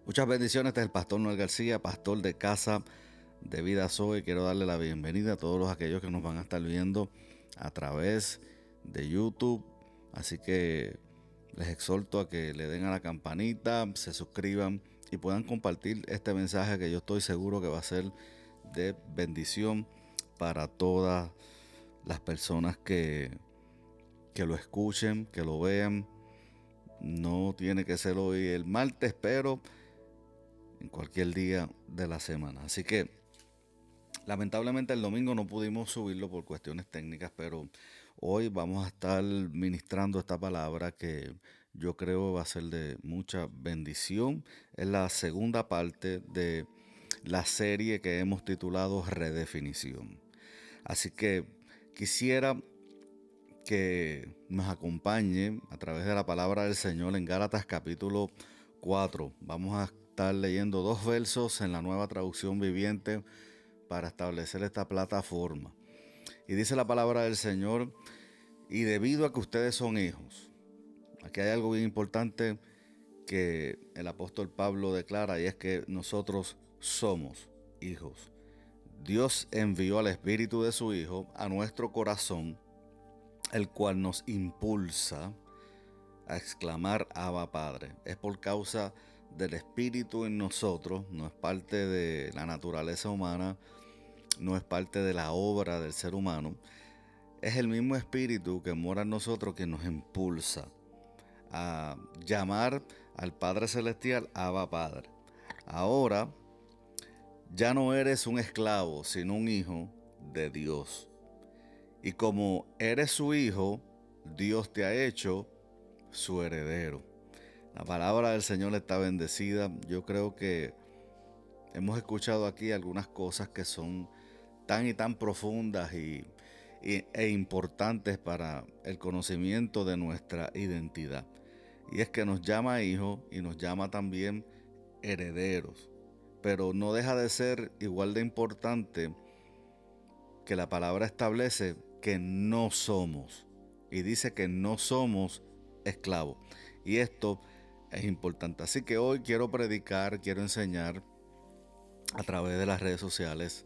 Muchas bendiciones, este es el pastor Noel García, pastor de Casa de Vida Zoe. Quiero darle la bienvenida a todos aquellos que nos van a estar viendo a través de YouTube. Así que les exhorto a que le den a la campanita, se suscriban y puedan compartir este mensaje que yo estoy seguro que va a ser de bendición para todas las personas que lo escuchen, que lo vean. No tiene que ser hoy el martes, pero en cualquier día de la semana. Así que lamentablemente el domingo no pudimos subirlo por cuestiones técnicas, pero hoy vamos a estar ministrando esta palabra que yo creo va a ser de mucha bendición. Es la segunda parte de la serie que hemos titulado Redefinición. Así que quisiera que nos acompañe a través de la palabra del Señor en Gálatas capítulo 4. Vamos a estar leyendo 2 versos en la Nueva Traducción Viviente para establecer esta plataforma. Y dice la palabra del Señor: y debido a que ustedes son hijos. Aquí hay algo bien importante que el apóstol Pablo declara, y es que nosotros somos hijos. Dios envió al Espíritu de su Hijo a nuestro corazón, el cual nos impulsa a exclamar Abba Padre. Es por causa del Espíritu en nosotros, no es parte de la naturaleza humana, no es parte de la obra del ser humano. Es el mismo Espíritu que mora en nosotros que nos impulsa a llamar al Padre Celestial Abba Padre. Ahora ya no eres un esclavo, sino un hijo de Dios. Y como eres su hijo, Dios te ha hecho su heredero. La palabra del Señor está bendecida. Yo creo que hemos escuchado aquí algunas cosas que son tan y tan profundas e importantes para el conocimiento de nuestra identidad. Y es que nos llama hijos y nos llama también herederos. Pero no deja de ser igual de importante que la palabra establece que no somos. Y dice que no somos esclavos. Y esto es importante. Así que hoy quiero predicar, quiero enseñar a través de las redes sociales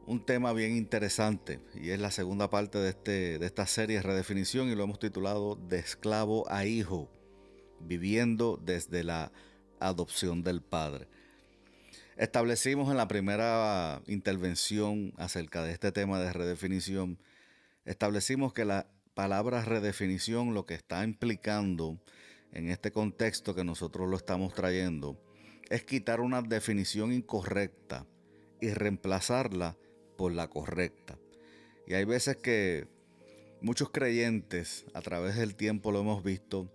un tema bien interesante. Y es la segunda parte de esta serie Redefinición. Y lo hemos titulado De esclavo a hijo, viviendo desde la adopción del Padre. Establecimos en la primera intervención acerca de este tema de redefinición, establecimos que la palabra redefinición lo que está implicando en este contexto que nosotros lo estamos trayendo es quitar una definición incorrecta y reemplazarla por la correcta. Y hay veces que muchos creyentes, a través del tiempo lo hemos visto,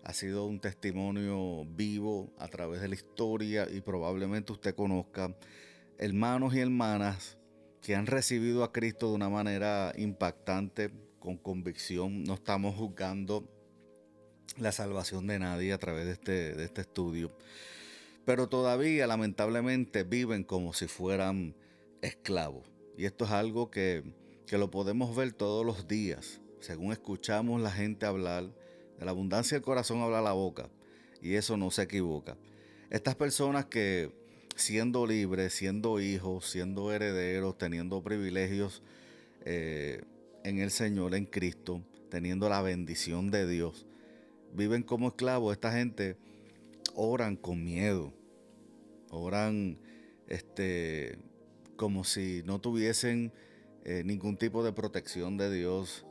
ha sido un testimonio vivo a través de la historia, y probablemente usted conozca hermanos y hermanas que han recibido a Cristo de una manera impactante, con convicción. No estamos juzgando la salvación de nadie a través de este estudio, pero todavía lamentablemente viven como si fueran esclavos. Y esto es algo que lo podemos ver todos los días. Según escuchamos la gente hablar, de la abundancia del corazón habla la boca, y eso no se equivoca. Estas personas que, siendo libres, siendo hijos, siendo herederos, teniendo privilegios en el Señor, en Cristo, teniendo la bendición de Dios, viven como esclavos. Esta gente oran con miedo, oran como si no tuviesen ningún tipo de protección de Dios,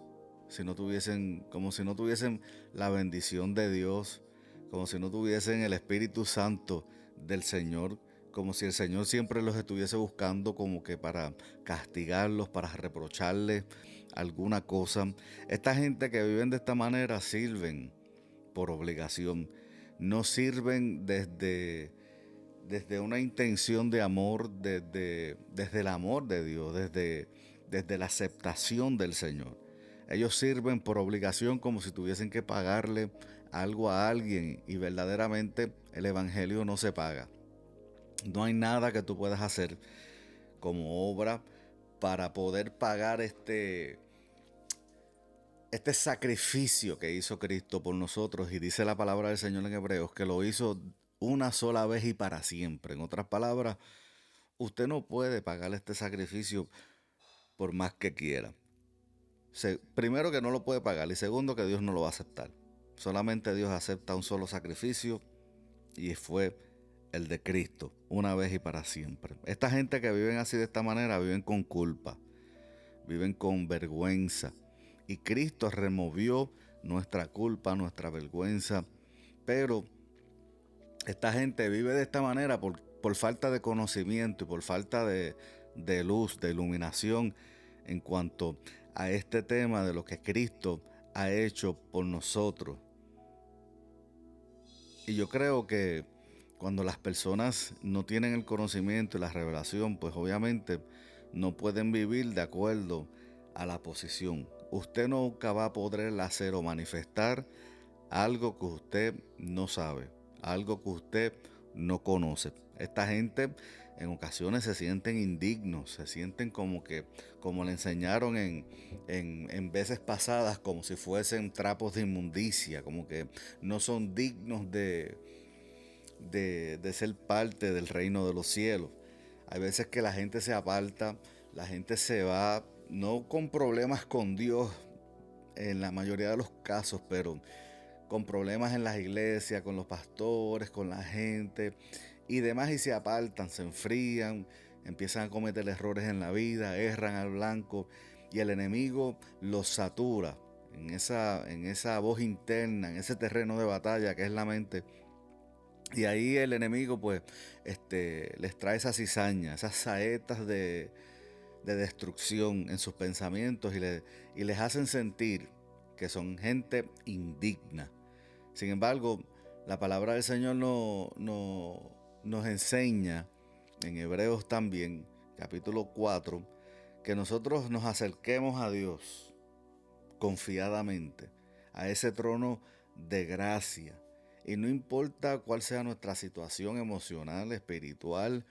como si no tuviesen la bendición de Dios, como si no tuviesen el Espíritu Santo del Señor, como si el Señor siempre los estuviese buscando como que para castigarlos, para reprocharles alguna cosa. Esta gente que viven de esta manera sirven por obligación, no sirven desde una intención de amor, desde el amor de Dios, desde la aceptación del Señor. Ellos sirven por obligación, como si tuviesen que pagarle algo a alguien y verdaderamente el evangelio no se paga. No hay nada que tú puedas hacer como obra para poder pagar este sacrificio que hizo Cristo por nosotros. Y dice la palabra del Señor en Hebreos que lo hizo una sola vez y para siempre. En otras palabras, usted no puede pagar este sacrificio por más que quiera. Primero, que no lo puede pagar, y segundo, que Dios no lo va a aceptar. Solamente Dios acepta un solo sacrificio, y fue el de Cristo, una vez y para siempre. Esta gente que viven así de esta manera viven con culpa, viven con vergüenza, y Cristo removió nuestra culpa, nuestra vergüenza. Pero esta gente vive de esta manera por falta de conocimiento y por falta de luz, de iluminación en cuanto a este tema de lo que Cristo ha hecho por nosotros. Y yo creo que cuando las personas no tienen el conocimiento y la revelación, pues obviamente no pueden vivir de acuerdo a la posición. Usted nunca va a poder hacer o manifestar algo que usted no sabe, algo que usted no conoce. Esta gente en ocasiones se sienten indignos, se sienten como le enseñaron en veces pasadas, como si fuesen trapos de inmundicia, como que no son dignos de ser parte del reino de los cielos. Hay veces que la gente se aparta, la gente se va, no con problemas con Dios en la mayoría de los casos, pero con problemas en las iglesias, con los pastores, con la gente y demás, y se apartan, se enfrían, empiezan a cometer errores en la vida, erran al blanco, y el enemigo los satura en esa voz interna, en ese terreno de batalla que es la mente. Y ahí el enemigo pues les trae esa cizaña, esas saetas de destrucción en sus pensamientos, y les hacen sentir que son gente indigna. Sin embargo, la palabra del Señor nos enseña en Hebreos también, capítulo 4, que nosotros nos acerquemos a Dios confiadamente, a ese trono de gracia. Y no importa cuál sea nuestra situación emocional, espiritual,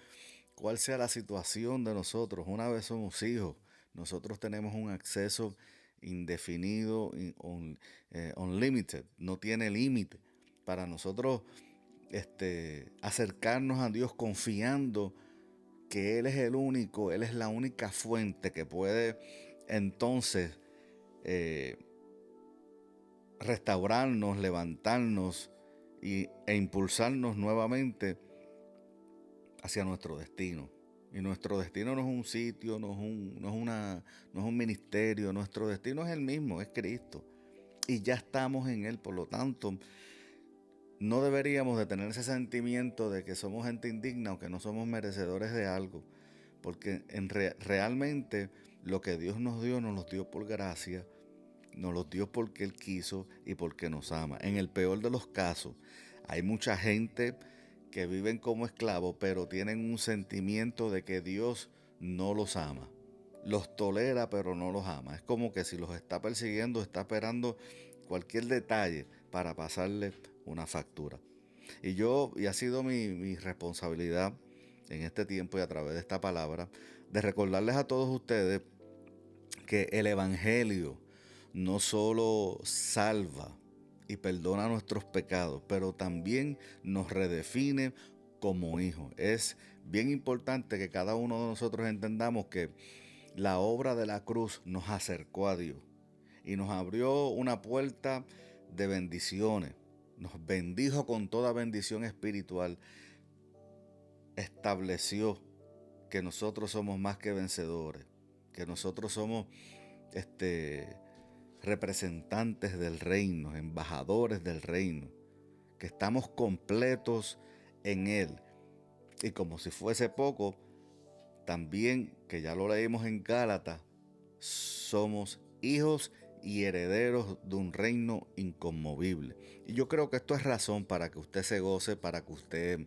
cuál sea la situación de nosotros, una vez somos hijos, nosotros tenemos un acceso indefinido, unlimited, no tiene límite, para nosotros acercarnos a Dios confiando que Él es el único, Él es la única fuente que puede entonces restaurarnos, levantarnos e impulsarnos nuevamente hacia nuestro destino. Y nuestro destino no es un sitio, no es un ministerio, nuestro destino es el mismo, es Cristo. Y ya estamos en Él, por lo tanto, no deberíamos de tener ese sentimiento de que somos gente indigna o que no somos merecedores de algo, porque realmente lo que Dios nos los dio por gracia, nos los dio porque Él quiso y porque nos ama. En el peor de los casos, hay mucha gente que viven como esclavos, pero tienen un sentimiento de que Dios no los ama. Los tolera, pero no los ama. Es como que si los está persiguiendo, está esperando cualquier detalle para pasarle una factura. Y ha sido mi responsabilidad en este tiempo y a través de esta palabra, de recordarles a todos ustedes que el Evangelio no solo salva y perdona nuestros pecados, pero también nos redefine como hijos. Es bien importante que cada uno de nosotros entendamos que la obra de la cruz nos acercó a Dios y nos abrió una puerta de bendiciones. Nos bendijo con toda bendición espiritual. Estableció que nosotros somos más que vencedores, que nosotros somos representantes del reino, embajadores del reino, que estamos completos en Él. Y como si fuese poco, también, que ya lo leímos en Gálatas, somos hijos y herederos de un reino inconmovible. Y yo creo que esto es razón para que usted se goce, para que usted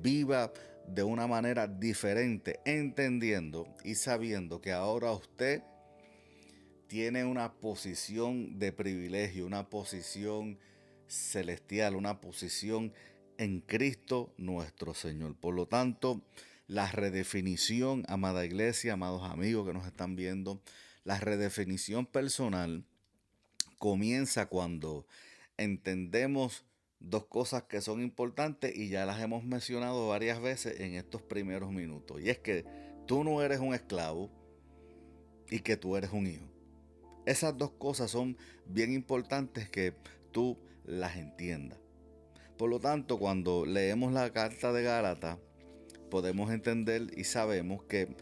viva de una manera diferente, entendiendo y sabiendo que ahora usted tiene una posición de privilegio, una posición celestial, una posición en Cristo nuestro Señor. Por lo tanto, la redefinición, amada iglesia, amados amigos que nos están viendo, la redefinición personal comienza cuando entendemos dos cosas que son importantes y ya las hemos mencionado varias veces en estos primeros minutos. Y es que tú no eres un esclavo y que tú eres un hijo. Esas dos cosas son bien importantes que tú las entiendas. Por lo tanto, cuando leemos la carta de Gálatas, podemos entender y sabemos que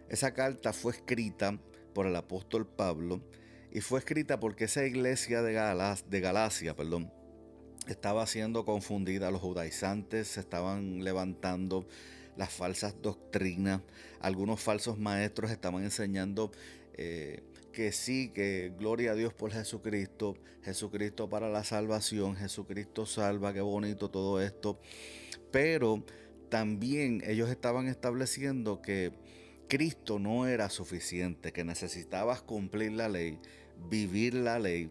esa carta fue escrita por el apóstol Pablo y fue escrita porque esa iglesia de Galacia, estaba siendo confundida. Los judaizantes se estaban levantando, las falsas doctrinas, algunos falsos maestros estaban enseñando que sí, que gloria a Dios por Jesucristo, Jesucristo para la salvación, Jesucristo salva, qué bonito todo esto. Pero también ellos estaban estableciendo que Cristo no era suficiente, que necesitabas cumplir la ley, vivir la ley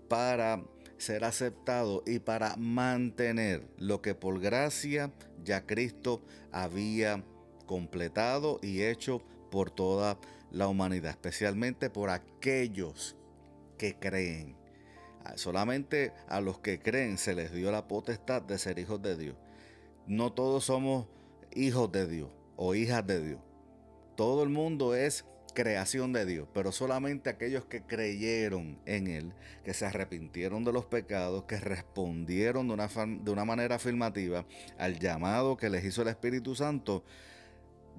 para ser aceptado y para mantener lo que por gracia ya Cristo había completado y hecho por toda la humanidad, especialmente por aquellos que creen. Solamente a los que creen se les dio la potestad de ser hijos de Dios. No todos somos hijos de Dios o hijas de Dios. Todo el mundo es creación de Dios, pero solamente aquellos que creyeron en Él, que se arrepintieron de los pecados, que respondieron de una manera afirmativa al llamado que les hizo el Espíritu Santo,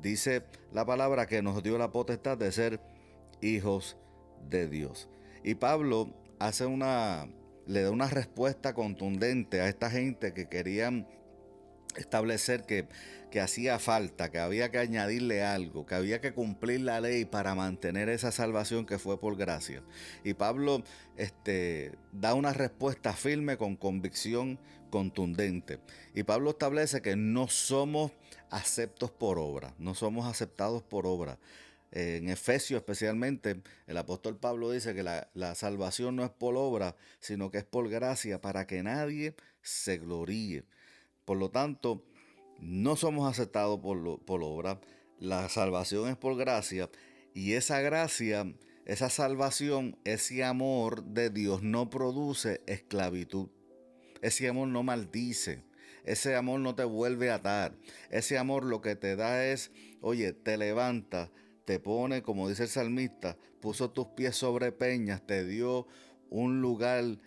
dice la palabra que nos dio la potestad de ser hijos de Dios. Y Pablo le da una respuesta contundente a esta gente que querían establecer que hacía falta, que había que añadirle algo, que había que cumplir la ley para mantener esa salvación que fue por gracia. Y Pablo da una respuesta firme con convicción contundente. Y Pablo establece que no somos aceptos por obra, no somos aceptados por obra. En Efesios especialmente, el apóstol Pablo dice que la salvación no es por obra, sino que es por gracia, para que nadie se gloríe. Por lo tanto, no somos aceptados por obra, la salvación es por gracia y esa gracia, esa salvación, ese amor de Dios no produce esclavitud. Ese amor no maldice, ese amor no te vuelve a atar, ese amor lo que te da es, oye, te levanta, te pone, como dice el salmista, puso tus pies sobre peñas, te dio un lugar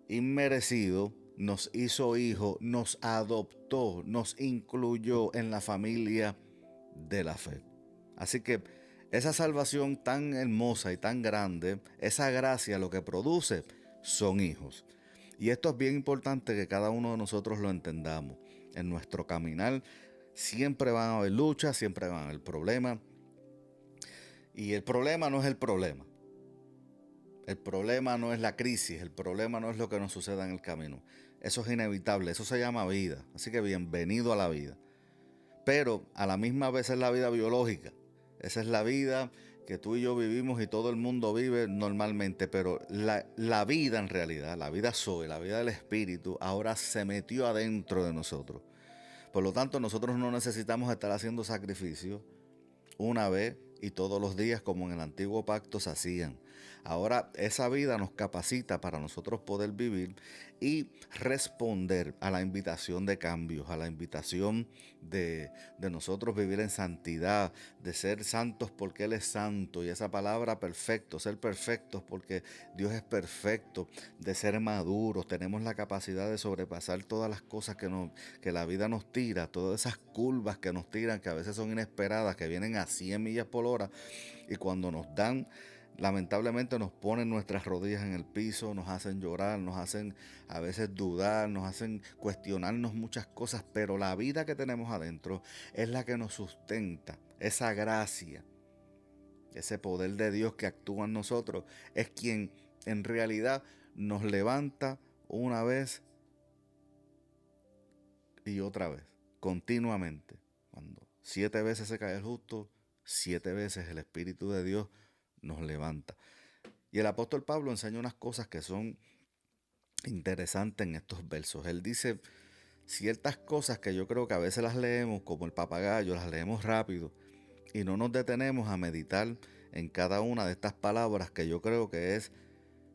inmerecido, nos hizo hijos, nos adoptó, nos incluyó en la familia de la fe. Así que esa salvación tan hermosa y tan grande, esa gracia lo que produce son hijos. Y esto es bien importante que cada uno de nosotros lo entendamos. En nuestro caminar siempre van a haber luchas, siempre van a haber problemas. Y el problema no es el problema. El problema no es la crisis, el problema no es lo que nos suceda en el camino. Eso es inevitable, eso se llama vida. Así que bienvenido a la vida. Pero a la misma vez es la vida biológica. Esa es la vida que tú y yo vivimos y todo el mundo vive normalmente. Pero la vida en realidad, la vida Zoe, la vida del espíritu, ahora se metió adentro de nosotros. Por lo tanto, nosotros no necesitamos estar haciendo sacrificios una vez y todos los días como en el antiguo pacto se hacían. Ahora esa vida nos capacita para nosotros poder vivir y responder a la invitación de cambios, a la invitación de nosotros vivir en santidad, de ser santos porque Él es santo. Y esa palabra perfecto, ser perfectos porque Dios es perfecto, de ser maduros, tenemos la capacidad de sobrepasar todas las cosas que la vida nos tira, todas esas curvas que nos tiran, que a veces son inesperadas, que vienen a 100 millas por hora y cuando nos dan, lamentablemente nos ponen nuestras rodillas en el piso, nos hacen llorar, nos hacen a veces dudar, nos hacen cuestionarnos muchas cosas, pero la vida que tenemos adentro es la que nos sustenta, esa gracia, ese poder de Dios que actúa en nosotros, es quien en realidad nos levanta una vez y otra vez, continuamente. Cuando 7 veces se cae el justo, 7 veces el Espíritu de Dios nos levanta. Y el apóstol Pablo enseña unas cosas que son interesante en estos versos. Él dice ciertas cosas que yo creo que a veces las leemos como el papagayo, las leemos rápido y no nos detenemos a meditar en cada una de estas palabras que yo creo que es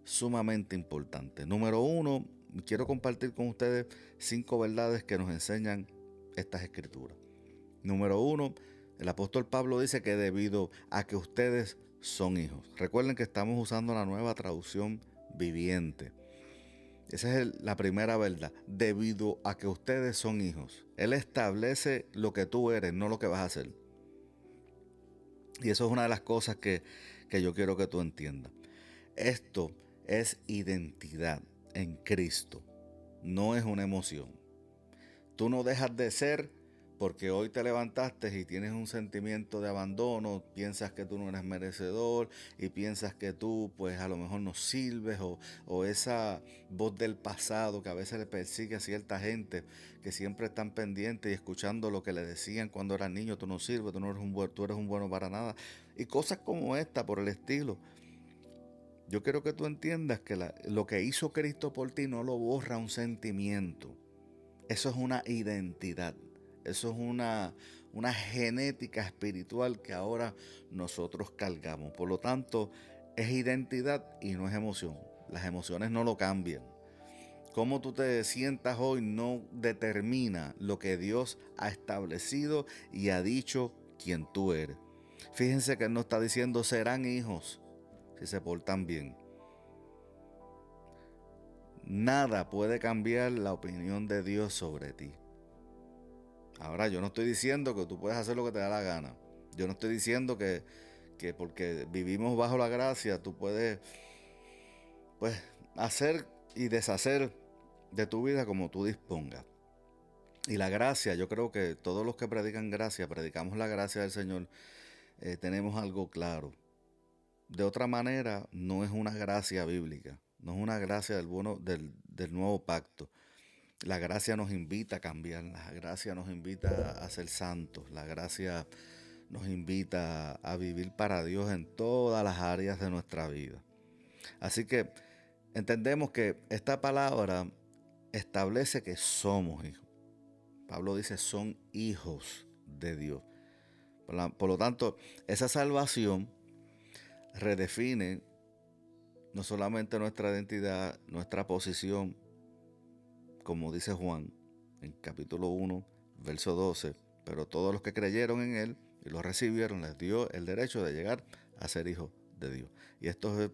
sumamente importante. Número uno, quiero compartir con ustedes 5 verdades que nos enseñan estas escrituras. Número uno, el apóstol Pablo dice que debido a que ustedes son hijos. Recuerden que estamos usando la nueva traducción viviente. Esa es la primera verdad. Debido a que ustedes son hijos. Él establece lo que tú eres, no lo que vas a hacer. Y eso es una de las cosas que yo quiero que tú entiendas. Esto es identidad en Cristo. No es una emoción. Tú no dejas de ser porque hoy te levantaste y tienes un sentimiento de abandono, piensas que tú no eres merecedor y piensas que tú pues a lo mejor no sirves o esa voz del pasado que a veces le persigue a cierta gente que siempre están pendientes y escuchando lo que le decían cuando eras niño, tú no sirves, tú eres un bueno para nada y cosas como esta por el estilo. Yo quiero que tú entiendas que lo que hizo Cristo por ti no lo borra un sentimiento. Eso es una identidad. Eso es una genética espiritual que ahora nosotros cargamos. Por lo tanto, es identidad y no es emoción. Las emociones no lo cambian. Cómo tú te sientas hoy no determina lo que Dios ha establecido y ha dicho quién tú eres. Fíjense que Él no está diciendo serán hijos si se portan bien. Nada puede cambiar la opinión de Dios sobre ti. Ahora, yo no estoy diciendo que tú puedes hacer lo que te da la gana. Yo no estoy diciendo que porque vivimos bajo la gracia, tú puedes pues hacer y deshacer de tu vida como tú dispongas. Y la gracia, yo creo que todos los que predican gracia, predicamos la gracia del Señor, tenemos algo claro. De otra manera, no es una gracia bíblica, no es una gracia del nuevo pacto. La gracia nos invita a cambiar, la gracia nos invita a ser santos, la gracia nos invita a vivir para Dios en todas las áreas de nuestra vida. Así que entendemos que esta palabra establece que somos hijos. Pablo dice son hijos de Dios. Por lo tanto, esa salvación redefine no solamente nuestra identidad, nuestra posición, como dice Juan en capítulo 1, verso 12, pero todos los que creyeron en Él y lo recibieron les dio el derecho de llegar a ser hijos de Dios. Y esto es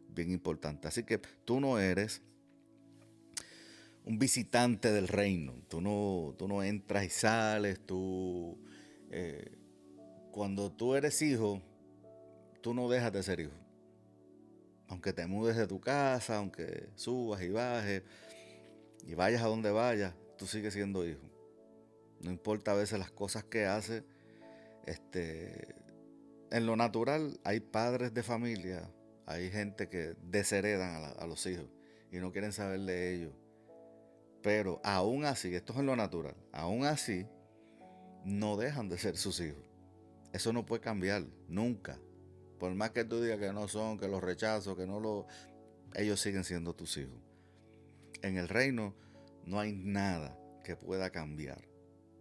bien importante. Así que tú no eres un visitante del reino. Tú no entras y sales. Cuando tú eres hijo, tú no dejas de ser hijo. Aunque te mudes de tu casa, aunque subas y bajes y vayas a donde vayas, tú sigues siendo hijo. No importa a veces las cosas que haces. En lo natural hay padres de familia, hay gente que desheredan a los hijos y no quieren saber de ellos. Pero aún así, esto es en lo natural, aún así no dejan de ser sus hijos. Eso no puede cambiar, nunca. Por más que tú digas que no son, que los rechazo, ellos siguen siendo tus hijos. En el reino no hay nada que pueda cambiar.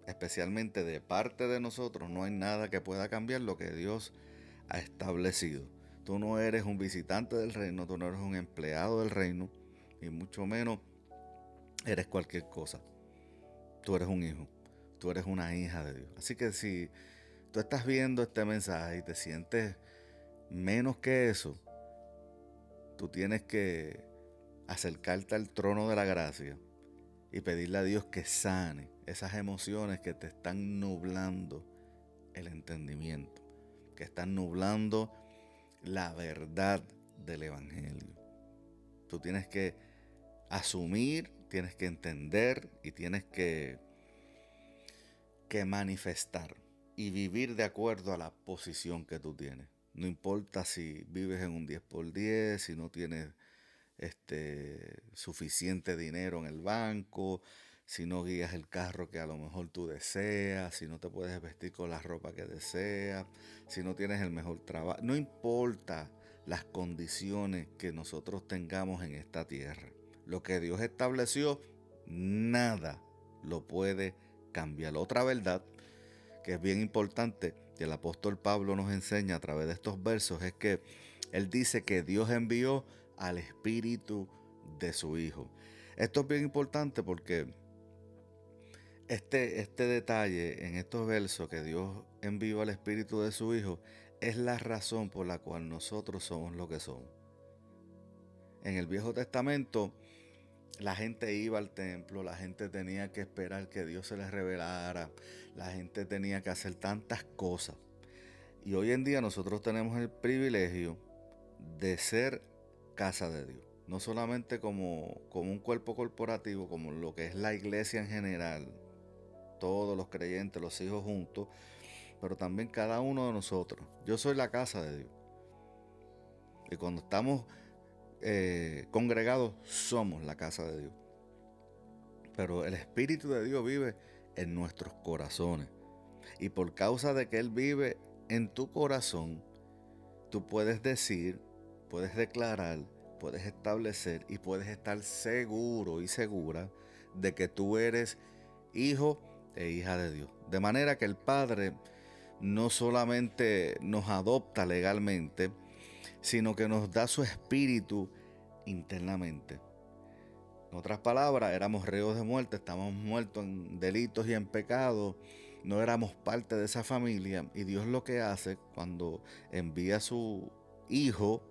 Especialmente de parte de nosotros, no hay nada que pueda cambiar lo que Dios ha establecido. Tú no eres un visitante del reino, tú no eres un empleado del reino, y mucho menos eres cualquier cosa. Tú eres un hijo, tú eres una hija de Dios. Así que si tú estás viendo este mensaje y te sientes menos que eso, tú tienes que acercarte al trono de la gracia y pedirle a Dios que sane esas emociones que te están nublando el entendimiento, que están nublando la verdad del Evangelio. Tú tienes que asumir, tienes que entender y tienes que manifestar y vivir de acuerdo a la posición que tú tienes. No importa si vives en un 10x10, si no tienes suficiente dinero en el banco, si no guías el carro que a lo mejor tú deseas, si no te puedes vestir con la ropa que deseas, si no tienes el mejor trabajo. No importa las condiciones que nosotros tengamos en esta tierra. Lo que Dios estableció, nada lo puede cambiar. Otra verdad que es bien importante que el apóstol Pablo nos enseña a través de estos versos es que él dice que Dios envió al Espíritu de su Hijo. Esto es bien importante porque este detalle en estos versos que Dios envió al Espíritu de su Hijo es la razón por la cual nosotros somos lo que somos. En el Viejo Testamento, la gente iba al templo, la gente tenía que esperar que Dios se les revelara, la gente tenía que hacer tantas cosas. Y hoy en día nosotros tenemos el privilegio de ser casa de Dios. No solamente como un cuerpo corporativo, como lo que es la iglesia en general, todos los creyentes, los hijos juntos, pero también cada uno de nosotros. Yo soy la casa de Dios. Y cuando estamos congregados, somos la casa de Dios. Pero el Espíritu de Dios vive en nuestros corazones. Y por causa de que Él vive en tu corazón, tú puedes decir, puedes declarar, puedes establecer y puedes estar seguro y segura de que tú eres hijo e hija de Dios. De manera que el Padre no solamente nos adopta legalmente, sino que nos da su espíritu internamente. En otras palabras, éramos reos de muerte, estábamos muertos en delitos y en pecados, no éramos parte de esa familia, y Dios lo que hace cuando envía a su Hijo,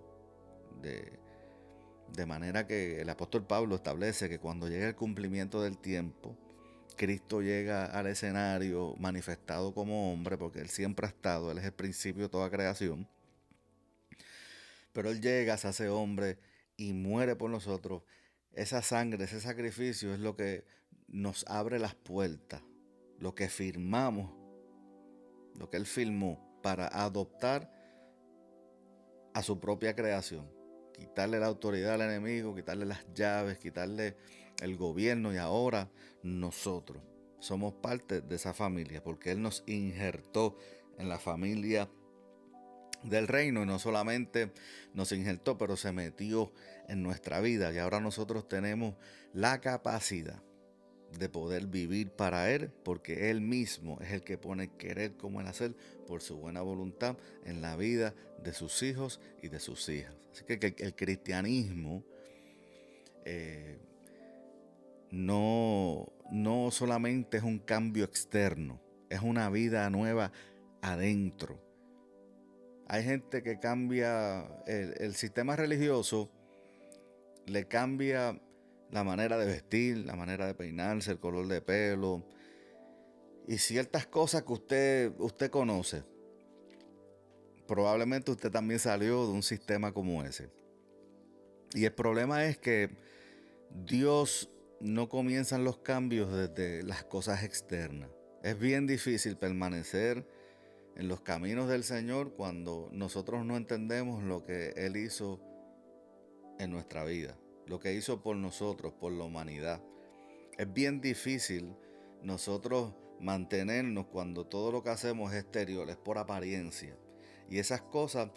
de manera que el apóstol Pablo establece que cuando llega el cumplimiento del tiempo, Cristo llega al escenario manifestado como hombre, porque Él siempre ha estado, Él es el principio de toda creación, pero Él llega, se hace hombre y muere por nosotros. Esa sangre, ese sacrificio es lo que nos abre las puertas, lo que firmamos, lo que Él firmó para adoptar a su propia creación, quitarle la autoridad al enemigo, quitarle las llaves, quitarle el gobierno, y ahora nosotros somos parte de esa familia porque Él nos injertó en la familia del reino, y no solamente nos injertó, pero se metió en nuestra vida, y ahora nosotros tenemos la capacidad de poder vivir para Él, porque Él mismo es el que pone el querer como el hacer por su buena voluntad en la vida de sus hijos y de sus hijas. Así que el cristianismo no solamente es un cambio externo, es una vida nueva adentro. Hay gente que cambia el sistema religioso, le cambia la manera de vestir, la manera de peinarse, el color de pelo y ciertas cosas que usted conoce. Probablemente usted también salió de un sistema como ese. Y el problema es que Dios no comienza los cambios desde las cosas externas. Es bien difícil permanecer en los caminos del Señor cuando nosotros no entendemos lo que Él hizo en nuestra vida, lo que hizo por nosotros, por la humanidad. Es bien difícil nosotros mantenernos cuando todo lo que hacemos es exterior, es por apariencia. Y esas cosas,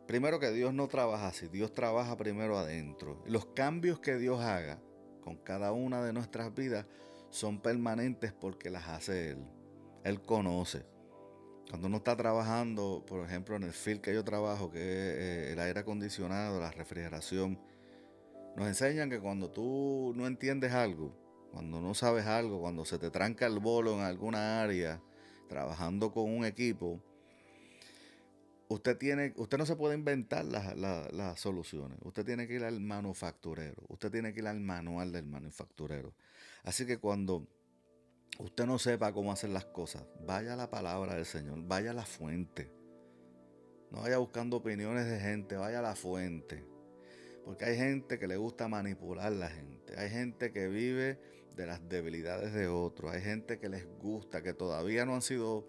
primero que Dios no trabaja así, Dios trabaja primero adentro. Y los cambios que Dios haga con cada una de nuestras vidas son permanentes porque las hace Él. Él conoce. Cuando uno está trabajando, por ejemplo, en el field que yo trabajo, que es el aire acondicionado, la refrigeración, nos enseñan que cuando tú no entiendes algo, cuando no sabes algo, cuando se te tranca el bolo en alguna área, trabajando con un equipo, usted no se puede inventar las soluciones. Usted tiene que ir al manufacturero, usted tiene que ir al manual del manufacturero. Así que cuando usted no sepa cómo hacer las cosas, vaya a la palabra del Señor, vaya a la fuente. No vaya buscando opiniones de gente, vaya a la fuente. Porque hay gente que le gusta manipular a la gente. Hay gente que vive de las debilidades de otros. Hay gente que les gusta, que todavía no han sido,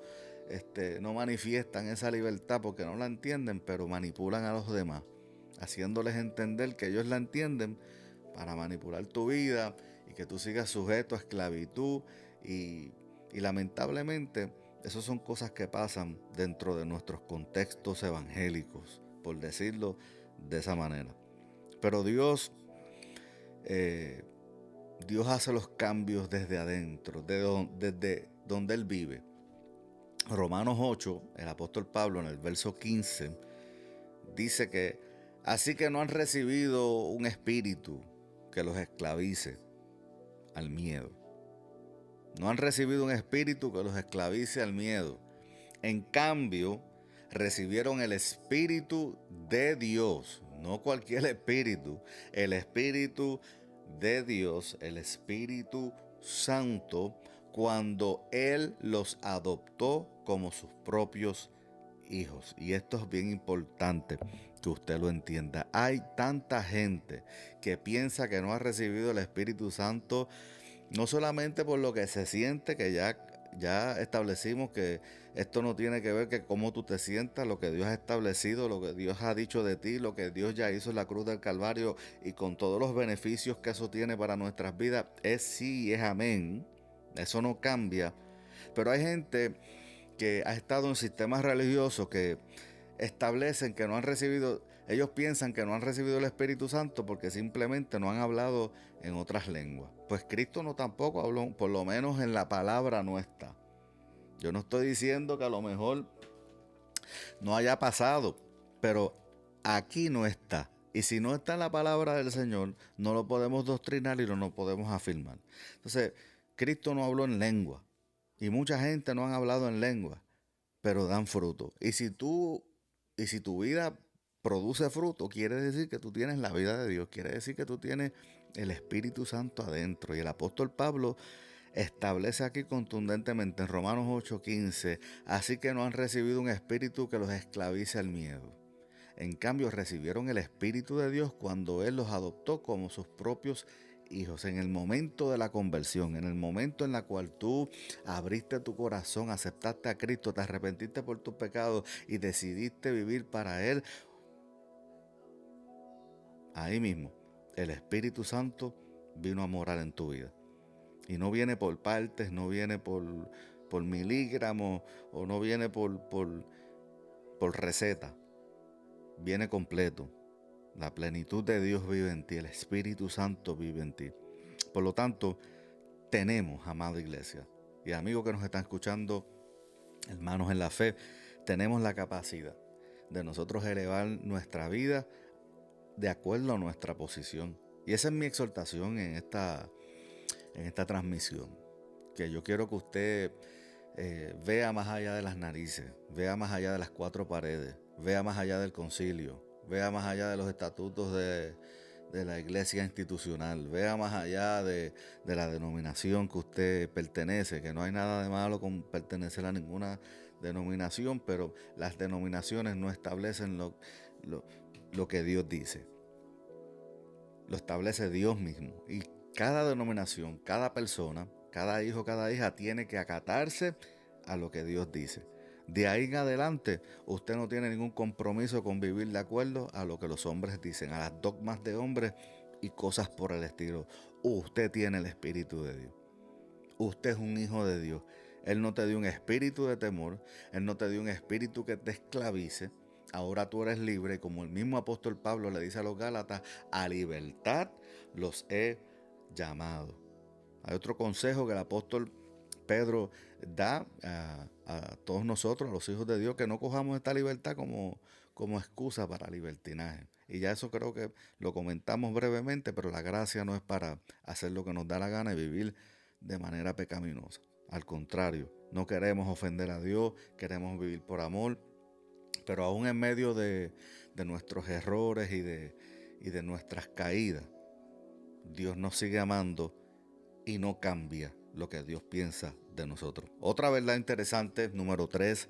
no manifiestan esa libertad porque no la entienden, pero manipulan a los demás, haciéndoles entender que ellos la entienden para manipular tu vida y que tú sigas sujeto a esclavitud. Y lamentablemente, esas son cosas que pasan dentro de nuestros contextos evangélicos, por decirlo de esa manera. Pero Dios eh, Dios hace los cambios desde adentro, desde donde Él vive. Romanos 8, el apóstol Pablo en el verso 15 dice que así que no han recibido un espíritu que los esclavice al miedo. No han recibido un espíritu que los esclavice al miedo. En cambio, recibieron el Espíritu de Dios, no cualquier espíritu, el Espíritu de Dios, el Espíritu Santo, cuando Él los adoptó como sus propios hijos. Y esto es bien importante que usted lo entienda. Hay tanta gente que piensa que no ha recibido el Espíritu Santo, no solamente por lo que se siente, que ya establecimos que esto no tiene que ver que cómo tú te sientas, lo que Dios ha establecido, lo que Dios ha dicho de ti, lo que Dios ya hizo en la cruz del Calvario y con todos los beneficios que eso tiene para nuestras vidas, es sí y es amén. Eso no cambia. Pero hay gente que ha estado en sistemas religiosos que establecen que no han recibido, ellos piensan que no han recibido el Espíritu Santo porque simplemente no han hablado en otras lenguas. Pues Cristo no tampoco habló, por lo menos en la palabra no está. Yo no estoy diciendo que a lo mejor no haya pasado, pero aquí no está. Y si no está en la palabra del Señor, no lo podemos doctrinar y no lo podemos afirmar. Entonces, Cristo no habló en lengua. Y mucha gente no han hablado en lengua, pero dan fruto. Y si tu vida produce fruto, quiere decir que tú tienes la vida de Dios, quiere decir que tú tienes el Espíritu Santo adentro. Y el apóstol Pablo establece aquí contundentemente en Romanos 8:15, así que no han recibido un espíritu que los esclavice al miedo. En cambio, recibieron el Espíritu de Dios cuando Él los adoptó como sus propios hijos. En el momento de la conversión, en el momento en el cual tú abriste tu corazón, aceptaste a Cristo, te arrepentiste por tus pecados y decidiste vivir para Él, ahí mismo el Espíritu Santo vino a morar en tu vida. Y no viene por partes, no viene por miligramos o no viene por receta. Viene completo. La plenitud de Dios vive en ti, el Espíritu Santo vive en ti. Por lo tanto, tenemos, amada iglesia, y amigos que nos están escuchando, hermanos en la fe, tenemos la capacidad de nosotros elevar nuestra vida de acuerdo a nuestra posición. Y esa es mi exhortación en esta transmisión, que yo quiero que usted vea más allá de las narices, vea más allá de las cuatro paredes, vea más allá del concilio, vea más allá de los estatutos de la iglesia institucional, vea más allá de la denominación que usted pertenece, que no hay nada de malo con pertenecer a ninguna denominación, pero las denominaciones no establecen lo que Dios dice. Lo establece Dios mismo. Y cada denominación, cada persona, cada hijo, cada hija tiene que acatarse a lo que Dios dice. De ahí en adelante, usted no tiene ningún compromiso con vivir de acuerdo a lo que los hombres dicen, a las dogmas de hombres y cosas por el estilo. Usted tiene el Espíritu de Dios. Usted es un hijo de Dios. Él no te dio un espíritu de temor. Él no te dio un espíritu que te esclavice. Ahora tú eres libre, como el mismo apóstol Pablo le dice a los Gálatas, a libertad los he llamado. Hay otro consejo que el apóstol Pedro da a todos nosotros, a los hijos de Dios, que no cojamos esta libertad como excusa para libertinaje. Y ya eso creo que lo comentamos brevemente, pero la gracia no es para hacer lo que nos da la gana y vivir de manera pecaminosa. Al contrario, no queremos ofender a Dios, queremos vivir por amor, pero aún en medio de nuestros errores y de nuestras caídas, Dios nos sigue amando y no cambia lo que Dios piensa de nosotros. Otra verdad interesante, número 3,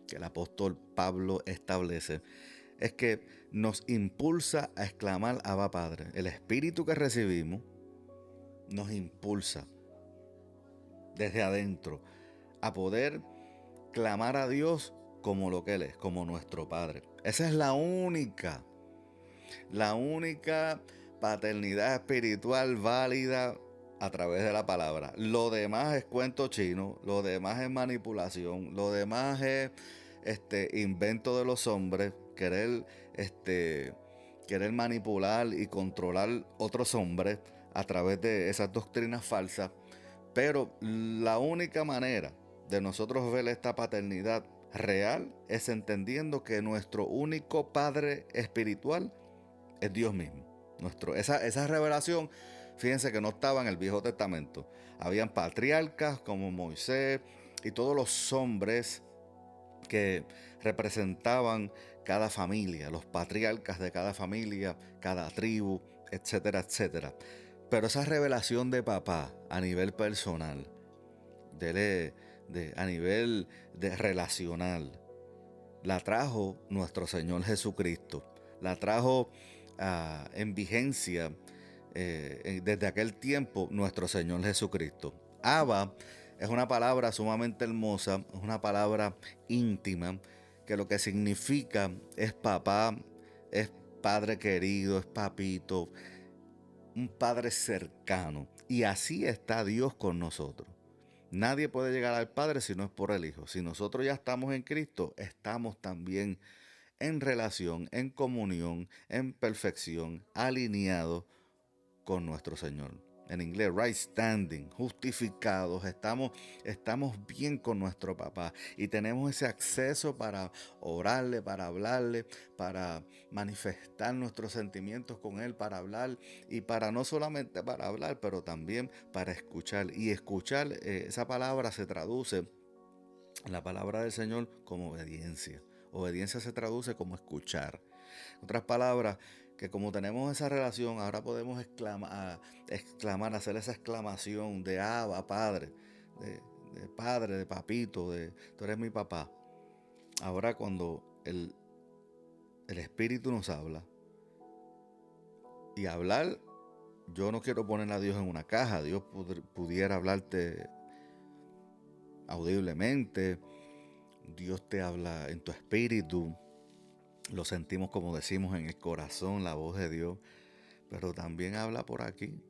que el apóstol Pablo establece, es que nos impulsa a exclamar Abba Padre. El espíritu que recibimos nos impulsa desde adentro a poder clamar a Dios como lo que Él es, como nuestro Padre. Esa es la única paternidad espiritual válida a través de la palabra. Lo demás es cuento chino, lo demás es manipulación, lo demás es invento de los hombres, querer manipular y controlar otros hombres a través de esas doctrinas falsas, pero la única manera de nosotros ver esta paternidad real es entendiendo que nuestro único Padre espiritual es Dios mismo. Esa revelación, fíjense que no estaba en el Viejo Testamento. Habían patriarcas como Moisés y todos los hombres que representaban cada familia, los patriarcas de cada familia, cada tribu, etcétera, etcétera. Pero esa revelación de papá a nivel personal, a nivel de relacional, la trajo nuestro Señor Jesucristo. La trajo en vigencia desde aquel tiempo nuestro Señor Jesucristo. Abba es una palabra sumamente hermosa, es una palabra íntima, que lo que significa es papá, es padre querido, es papito, un padre cercano. Y así está Dios con nosotros. Nadie puede llegar al Padre si no es por el Hijo. Si nosotros ya estamos en Cristo, estamos también en relación, en comunión, en perfección, alineados con nuestro Señor. En inglés, right standing, justificados, estamos bien con nuestro papá y tenemos ese acceso para orarle, para hablarle, para manifestar nuestros sentimientos con él, para hablar y para no solamente para hablar, pero también para escuchar. Y escuchar, esa palabra se traduce en la palabra del Señor como obediencia. Obediencia se traduce como escuchar. En otras palabras, que como tenemos esa relación, ahora podemos exclamar, hacer esa exclamación de Abba, Padre, de Padre, de Papito, tú eres mi papá. Ahora cuando el Espíritu nos habla, y hablar, yo no quiero poner a Dios en una caja. Dios pudiera hablarte audiblemente, Dios te habla en tu espíritu, lo sentimos como decimos en el corazón, la voz de Dios, pero también habla por aquí.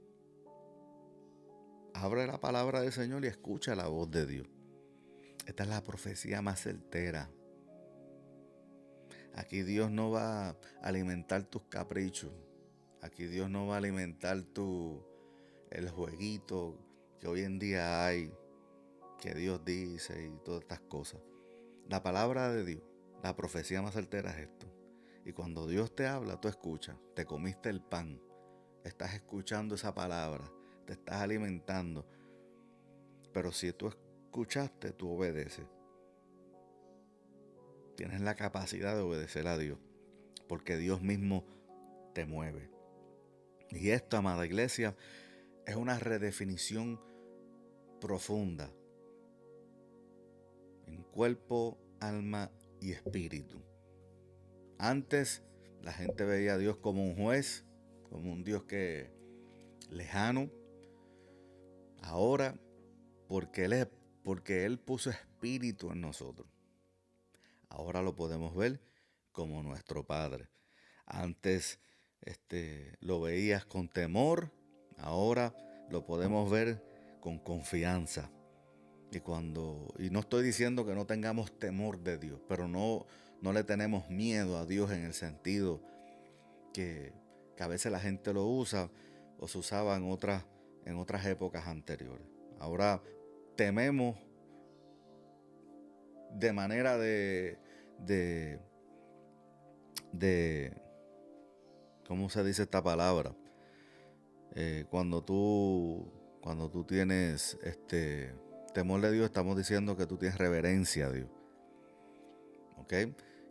Abre la palabra del Señor y escucha la voz de Dios. Esta es la profecía más certera. Aquí Dios no va a alimentar tus caprichos. Aquí Dios no va a alimentar el jueguito que hoy en día hay, que Dios dice y todas estas cosas. La palabra de Dios, la profecía más certera es esto. Y cuando Dios te habla, tú escuchas. Te comiste el pan. Estás escuchando esa palabra. Te estás alimentando. Pero si tú escuchaste, tú obedeces. Tienes la capacidad de obedecer a Dios. Porque Dios mismo te mueve. Y esto, amada iglesia, es una redefinición profunda en cuerpo, alma y espíritu. Antes la gente veía a Dios como un juez, como un Dios que lejano. Ahora, porque Él puso espíritu en nosotros, ahora lo podemos ver como nuestro Padre. Antes lo veías con temor, ahora lo podemos ver con confianza. Y no estoy diciendo que no tengamos temor de Dios, pero no le tenemos miedo a Dios en el sentido que a veces la gente lo usa o se usaba en otras épocas anteriores. Ahora tememos de manera de ¿cómo se dice esta palabra? Cuando tú tienes temor de Dios, estamos diciendo que tú tienes reverencia a Dios. ¿Ok?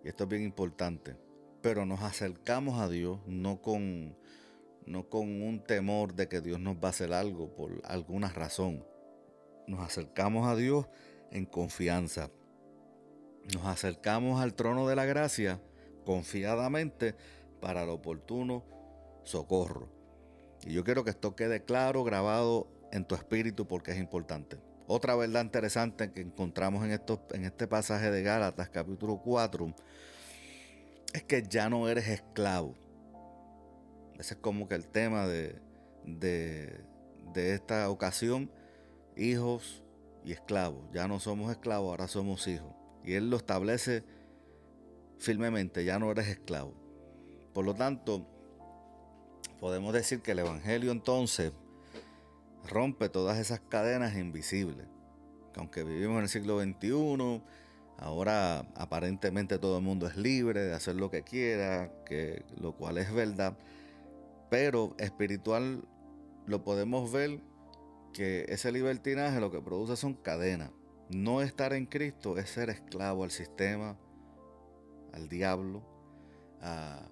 Y esto es bien importante. Pero nos acercamos a Dios no con un temor de que Dios nos va a hacer algo por alguna razón. Nos acercamos a Dios en confianza. Nos acercamos al trono de la gracia confiadamente para el oportuno socorro. Y yo quiero que esto quede claro, grabado en tu espíritu, porque es importante. Otra verdad interesante que encontramos en este pasaje de Gálatas capítulo 4 es que ya no eres esclavo. Ese es como que el tema de esta ocasión, hijos y esclavos. Ya no somos esclavos, ahora somos hijos. Y Él lo establece firmemente, ya no eres esclavo. Por lo tanto, podemos decir que el Evangelio entonces rompe todas esas cadenas invisibles. Que aunque vivimos en el siglo XXI, ahora aparentemente todo el mundo es libre de hacer lo que quiera, lo cual es verdad, pero espiritual lo podemos ver que ese libertinaje lo que produce son cadenas. No estar en Cristo es ser esclavo al sistema, al diablo, a,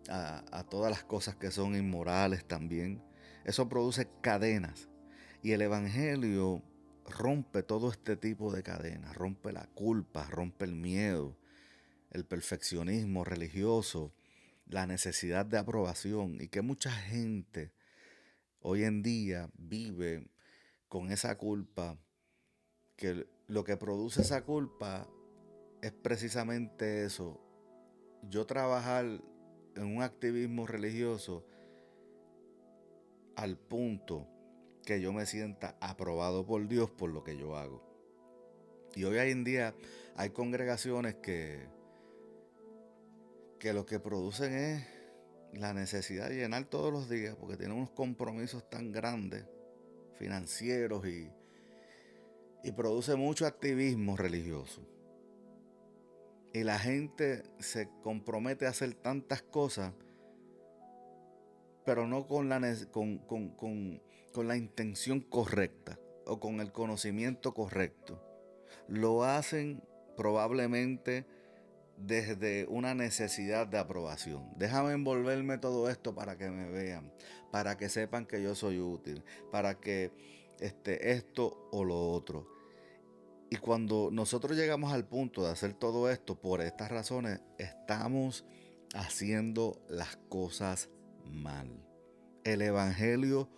a todas las cosas que son inmorales también. Eso produce cadenas. Y el Evangelio rompe todo este tipo de cadenas, rompe la culpa, rompe el miedo, el perfeccionismo religioso, la necesidad de aprobación, y que mucha gente hoy en día vive con esa culpa, que lo que produce esa culpa es precisamente eso. Yo trabajar en un activismo religioso al punto que yo me sienta aprobado por Dios por lo que yo hago. Y hoy en día hay congregaciones que lo que producen es la necesidad de llenar todos los días, porque tienen unos compromisos tan grandes, financieros, y produce mucho activismo religioso. Y la gente se compromete a hacer tantas cosas, pero no con la intención correcta o con el conocimiento correcto. Lo hacen probablemente desde una necesidad de aprobación. Déjame envolverme todo esto para que me vean, para que sepan que yo soy útil, para que esto o lo otro. Y cuando nosotros llegamos al punto de hacer todo esto por estas razones, estamos haciendo las cosas mal. El Evangelio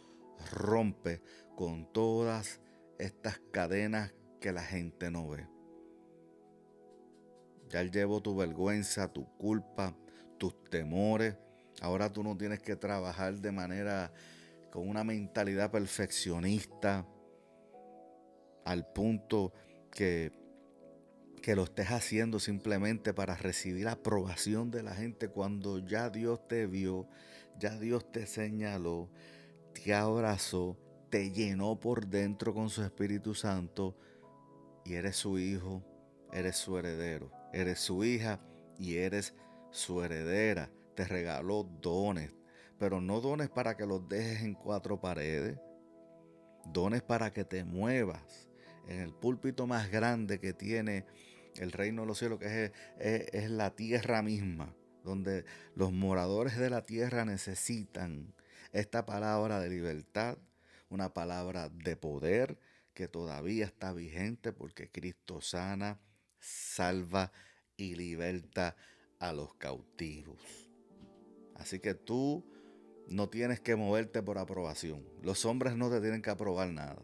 rompe con todas estas cadenas que la gente no ve. Ya llevo tu vergüenza, tu culpa, tus temores. Ahora tú no tienes que trabajar con una mentalidad perfeccionista al punto que lo estés haciendo simplemente para recibir aprobación de la gente, cuando ya Dios te vio, ya Dios te señaló, te abrazó, te llenó por dentro con su Espíritu Santo, y eres su hijo, eres su heredero, eres su hija y eres su heredera. Te regaló dones, pero no dones para que los dejes en cuatro paredes, dones para que te muevas en el púlpito más grande que tiene el reino de los cielos, que es la tierra misma, donde los moradores de la tierra necesitan esta palabra de libertad, una palabra de poder que todavía está vigente, porque Cristo sana, salva y liberta a los cautivos. Así que tú no tienes que moverte por aprobación. Los hombres no te tienen que aprobar nada.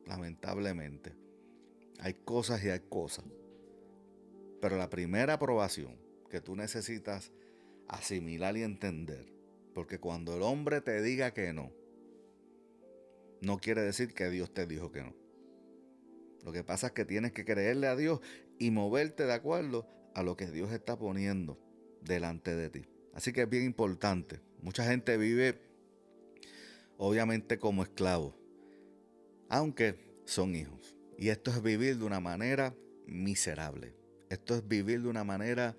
Lamentablemente. Hay cosas y hay cosas. Pero la primera aprobación que tú necesitas asimilar y entender, porque cuando el hombre te diga que no, no quiere decir que Dios te dijo que no. Lo que pasa es que tienes que creerle a Dios y moverte de acuerdo a lo que Dios está poniendo delante de ti. Así que es bien importante. Mucha gente vive obviamente como esclavos, aunque son hijos. Y esto es vivir de una manera miserable. Esto es vivir de una manera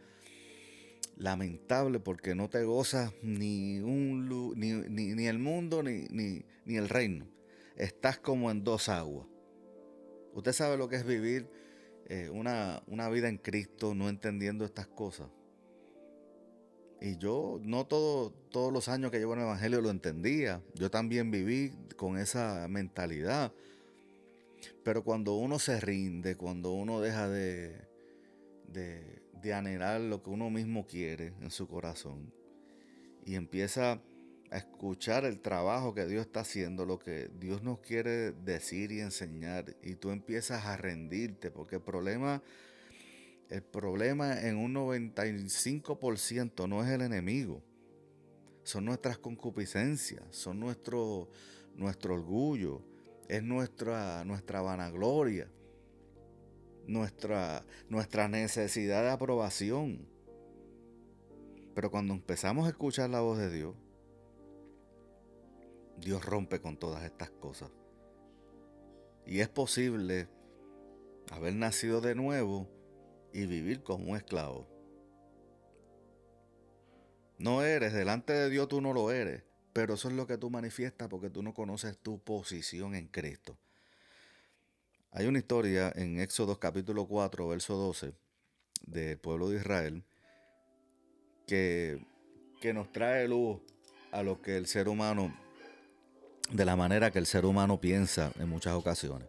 lamentable, porque no te gozas ni el mundo ni el reino. Estás como en dos aguas. Usted sabe lo que es vivir una vida en Cristo no entendiendo estas cosas. Y yo no todos los años que llevo en el Evangelio lo entendía. Yo también viví con esa mentalidad. Pero cuando uno se rinde, cuando uno deja de anhelar lo que uno mismo quiere en su corazón y empieza a escuchar el trabajo que Dios está haciendo, lo que Dios nos quiere decir y enseñar, y tú empiezas a rendirte, porque el problema en un 95% no es el enemigo, son nuestras concupiscencias, son nuestro orgullo, es nuestra vanagloria, nuestra necesidad de aprobación. Pero cuando empezamos a escuchar la voz de Dios, Dios rompe con todas estas cosas. Y es posible haber nacido de nuevo y vivir como un esclavo. No eres, delante de Dios tú no lo eres, pero eso es lo que tú manifiestas porque tú no conoces tu posición en Cristo. Hay una historia en Éxodo capítulo 4, verso 12, del pueblo de Israel, que nos trae luz a lo que el ser humano, de la manera que el ser humano piensa en muchas ocasiones,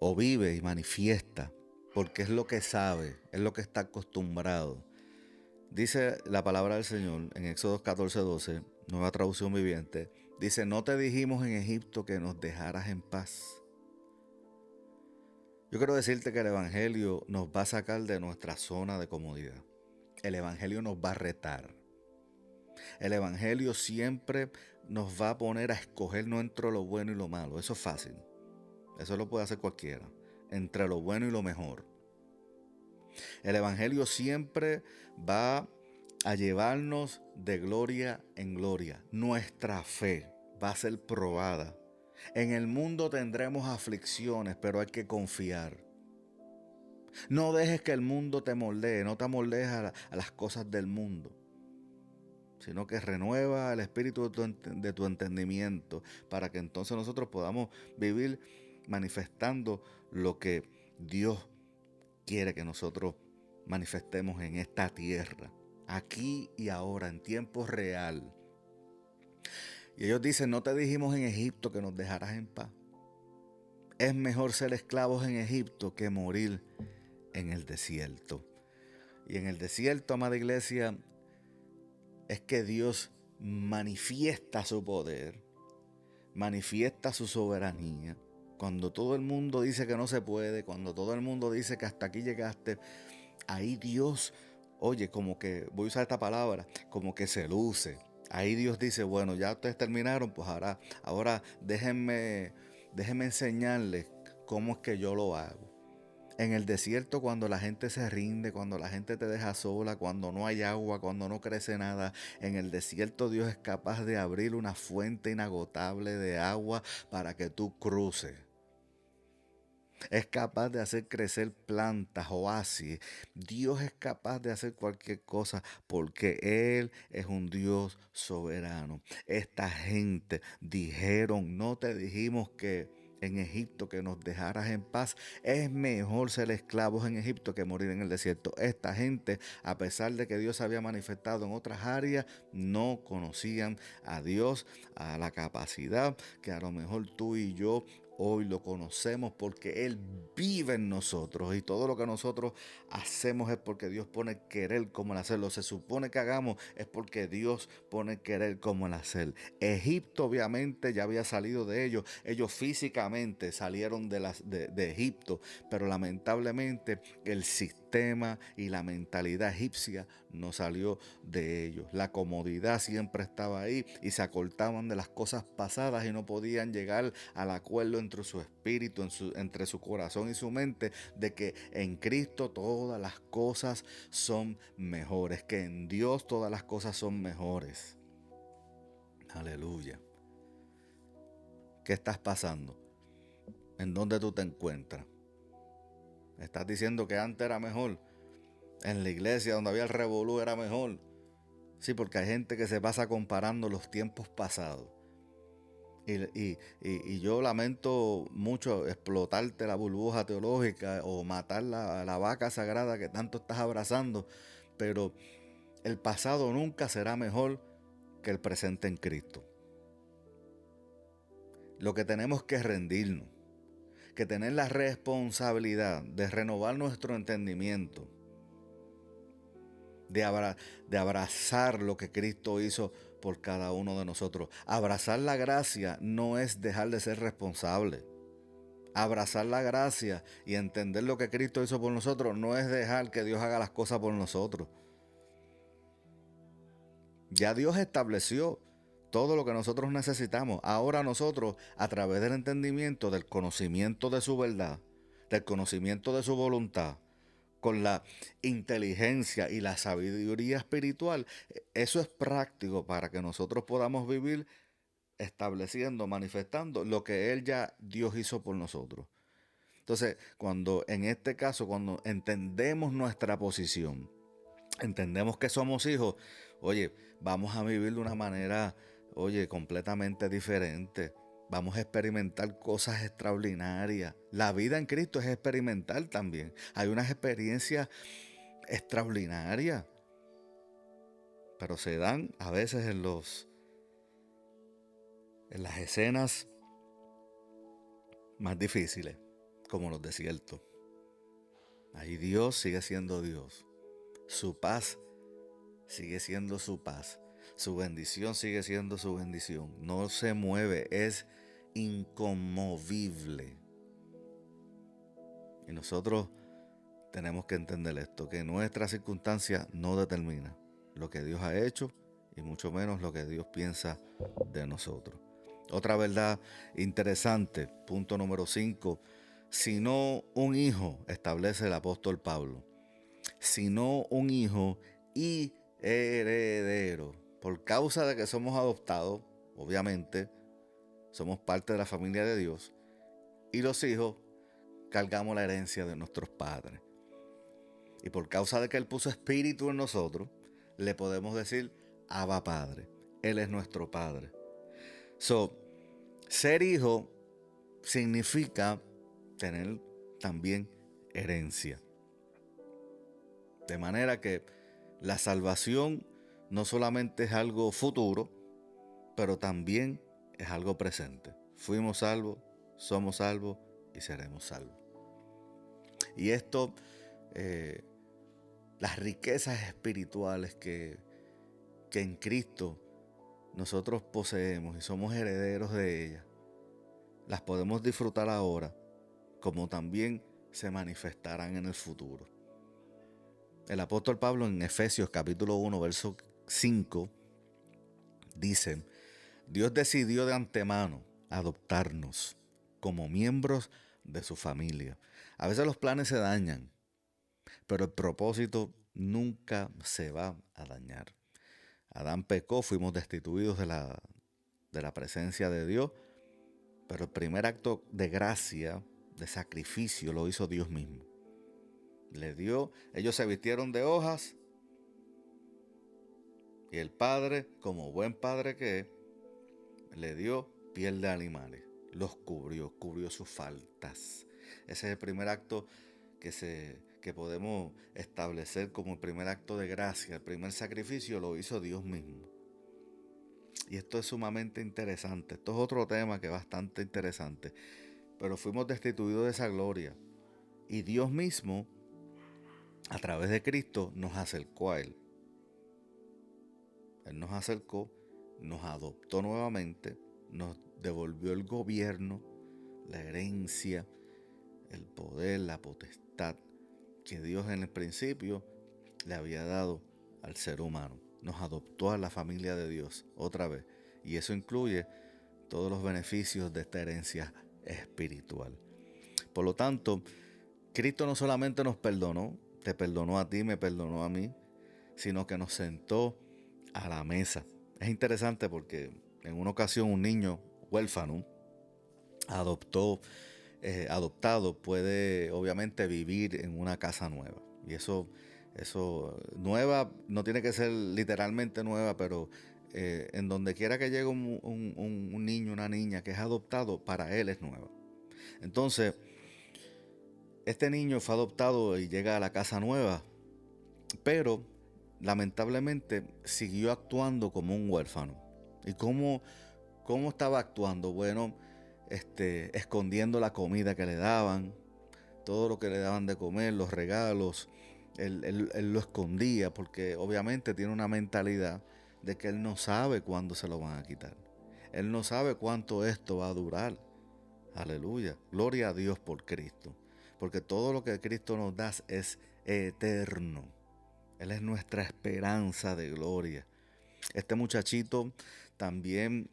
o vive y manifiesta, porque es lo que sabe, es lo que está acostumbrado. Dice la palabra del Señor en Éxodo 14, 12, nueva traducción viviente, dice: no te dijimos en Egipto que nos dejaras en paz. Yo quiero decirte que el Evangelio nos va a sacar de nuestra zona de comodidad. El Evangelio nos va a retar. El Evangelio siempre nos va a poner a escoger no entre lo bueno y lo malo. Eso es fácil. Eso lo puede hacer cualquiera. Entre lo bueno y lo mejor. El Evangelio siempre va a llevarnos de gloria en gloria. Nuestra fe va a ser probada. En el mundo tendremos aflicciones, pero hay que confiar. No dejes que el mundo te moldee, no te moldees a las cosas del mundo, sino que renueva el espíritu de tu entendimiento para que entonces nosotros podamos vivir manifestando lo que Dios quiere que nosotros manifestemos en esta tierra, aquí y ahora, en tiempo real. Y ellos dicen: no te dijimos en Egipto que nos dejaras en paz. Es mejor ser esclavos en Egipto que morir en el desierto. Y en el desierto, amada iglesia, es que Dios manifiesta su poder, manifiesta su soberanía. Cuando todo el mundo dice que no se puede, cuando todo el mundo dice que hasta aquí llegaste, ahí Dios, oye, como que, voy a usar esta palabra, como que se luce. Ahí Dios dice: bueno, ya ustedes terminaron, pues ahora déjenme enseñarles cómo es que yo lo hago. En el desierto, cuando la gente se rinde, cuando la gente te deja sola, cuando no hay agua, cuando no crece nada, en el desierto Dios es capaz de abrir una fuente inagotable de agua para que tú cruces. Es capaz de hacer crecer plantas, oasis. Dios es capaz de hacer cualquier cosa porque Él es un Dios soberano. Esta gente dijeron: no te dijimos que en Egipto que nos dejaras en paz. Es mejor ser esclavos en Egipto que morir en el desierto. Esta gente, a pesar de que Dios había manifestado en otras áreas, no conocían a Dios a la capacidad que a lo mejor tú y yo hoy lo conocemos, porque Él vive en nosotros y todo lo que nosotros hacemos es porque Dios pone querer como el hacerlo. Se supone que hagamos es porque Dios pone querer como el hacer. Egipto obviamente ya había salido de ellos. Ellos físicamente salieron de Egipto, pero lamentablemente el sistema y la mentalidad egipcia no salió de ellos. La comodidad siempre estaba ahí y se acortaban de las cosas pasadas y no podían llegar al acuerdo entre su espíritu, entre su corazón y su mente, de que en Cristo todas las cosas son mejores, que en Dios todas las cosas son mejores. Aleluya. ¿Qué estás pasando? ¿En dónde tú te encuentras? ¿Estás diciendo que antes era mejor? En la iglesia donde había el revolú era mejor. Sí, porque hay gente que se pasa comparando los tiempos pasados. Y yo lamento mucho explotarte la burbuja teológica o matar la vaca sagrada que tanto estás abrazando, pero el pasado nunca será mejor que el presente en Cristo. Lo que tenemos que rendirnos, que tener la responsabilidad de renovar nuestro entendimiento, de abrazar lo que Cristo hizo por cada uno de nosotros. Abrazar la gracia no es dejar de ser responsable. Abrazar la gracia y entender lo que Cristo hizo por nosotros no es dejar que Dios haga las cosas por nosotros. Ya Dios estableció todo lo que nosotros necesitamos. Ahora nosotros, a través del entendimiento, del conocimiento de su verdad, del conocimiento de su voluntad, con la inteligencia y la sabiduría espiritual. Eso es práctico para que nosotros podamos vivir estableciendo, manifestando lo que Él ya Dios hizo por nosotros. Entonces, cuando en este caso, cuando entendemos nuestra posición, entendemos que somos hijos, oye, vamos a vivir de una manera, oye, completamente diferente. Vamos a experimentar cosas extraordinarias. La vida en Cristo es experimental también. Hay unas experiencias extraordinarias, pero se dan a veces en las escenas más difíciles, como los desiertos. Ahí Dios sigue siendo Dios. Su paz sigue siendo su paz. Su bendición sigue siendo su bendición. No se mueve, es inconmovible. Y nosotros tenemos que entender esto, que nuestra circunstancia no determina lo que Dios ha hecho y mucho menos lo que Dios piensa de nosotros. Otra verdad interesante, punto número 5, sino un hijo, establece el apóstol Pablo, sino un hijo y heredero. Por causa de que somos adoptados, obviamente, somos parte de la familia de Dios, y los hijos cargamos la herencia de nuestros padres. Y por causa de que Él puso espíritu en nosotros, le podemos decir, Abba Padre. Él es nuestro Padre. So, ser hijo significa tener también herencia. De manera que la salvación no solamente es algo futuro, pero también es algo presente. Fuimos salvos, somos salvos y seremos salvos. Y esto, las riquezas espirituales que en Cristo nosotros poseemos y somos herederos de ellas, las podemos disfrutar ahora, como también se manifestarán en el futuro. El apóstol Pablo en Efesios capítulo 1, verso 5, dice, Dios decidió de antemano adoptarnos como miembros de su familia. A veces los planes se dañan, pero el propósito nunca se va a dañar. Adán pecó, fuimos destituidos de la presencia de Dios, pero el primer acto de gracia, de sacrificio, lo hizo Dios mismo. Le dio, ellos se vistieron de hojas y el Padre, como buen padre que es, le dio piel de animales, los cubrió sus faltas. Ese es el primer acto que podemos establecer como el primer acto de gracia. El primer sacrificio lo hizo Dios mismo. Y esto es sumamente interesante. Esto es otro tema que es bastante interesante. Pero fuimos destituidos de esa gloria. Y Dios mismo, a través de Cristo, nos acercó a Él. Él nos acercó, nos adoptó nuevamente, nos devolvió el gobierno, la herencia, el poder, la potestad que Dios en el principio le había dado al ser humano. Nos adoptó a la familia de Dios otra vez. Y eso incluye todos los beneficios de esta herencia espiritual. Por lo tanto, Cristo no solamente nos perdonó, te perdonó a ti, me perdonó a mí, sino que nos sentó a la mesa. Es interesante porque en una ocasión un niño huérfano adoptado puede obviamente vivir en una casa nueva. Y eso nueva no tiene que ser literalmente nueva, pero en donde quiera que llegue un niño, una niña que es adoptado, para él es nueva. Entonces, este niño fue adoptado y llega a la casa nueva, pero lamentablemente siguió actuando como un huérfano. ¿Y cómo estaba actuando? Bueno, escondiendo la comida que le daban, todo lo que le daban de comer, los regalos, él lo escondía porque obviamente tiene una mentalidad de que él no sabe cuándo se lo van a quitar. Él no sabe cuánto esto va a durar. Aleluya. Gloria a Dios por Cristo. Porque todo lo que Cristo nos da es eterno. Él es nuestra esperanza de gloria. Este muchachito también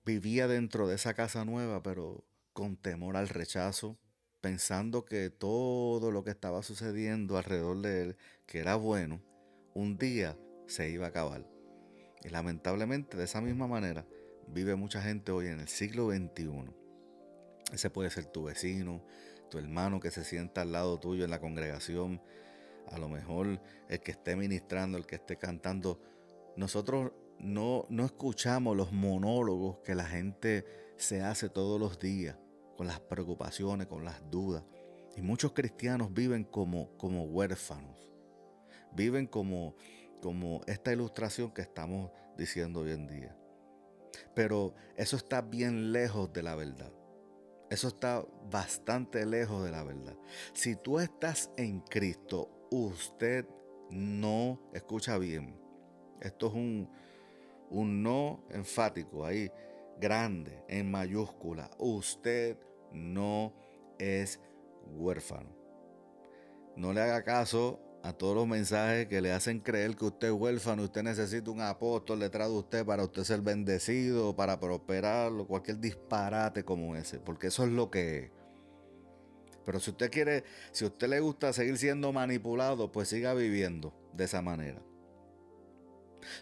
vivía dentro de esa casa nueva, pero con temor al rechazo, pensando que todo lo que estaba sucediendo alrededor de él, que era bueno, un día se iba a acabar. Y lamentablemente de esa misma manera vive mucha gente hoy en el siglo XXI. Ese puede ser tu vecino, tu hermano que se sienta al lado tuyo en la congregación, a lo mejor el que esté ministrando, el que esté cantando. Nosotros no escuchamos los monólogos que la gente se hace todos los días, con las preocupaciones, con las dudas. Y muchos cristianos viven como huérfanos, viven como esta ilustración que estamos diciendo hoy en día. Pero eso está bien lejos de la verdad. Eso está bastante lejos de la verdad. Si tú estás en Cristo, usted no, escucha bien, esto es un no enfático ahí, grande, en mayúscula. Usted no es huérfano. No le haga caso a todos los mensajes que le hacen creer que usted es huérfano y usted necesita un apóstol detrás de usted para usted ser bendecido, para prosperar, o cualquier disparate como ese, porque eso es lo que es. Pero si usted quiere, si a usted le gusta seguir siendo manipulado, pues siga viviendo de esa manera.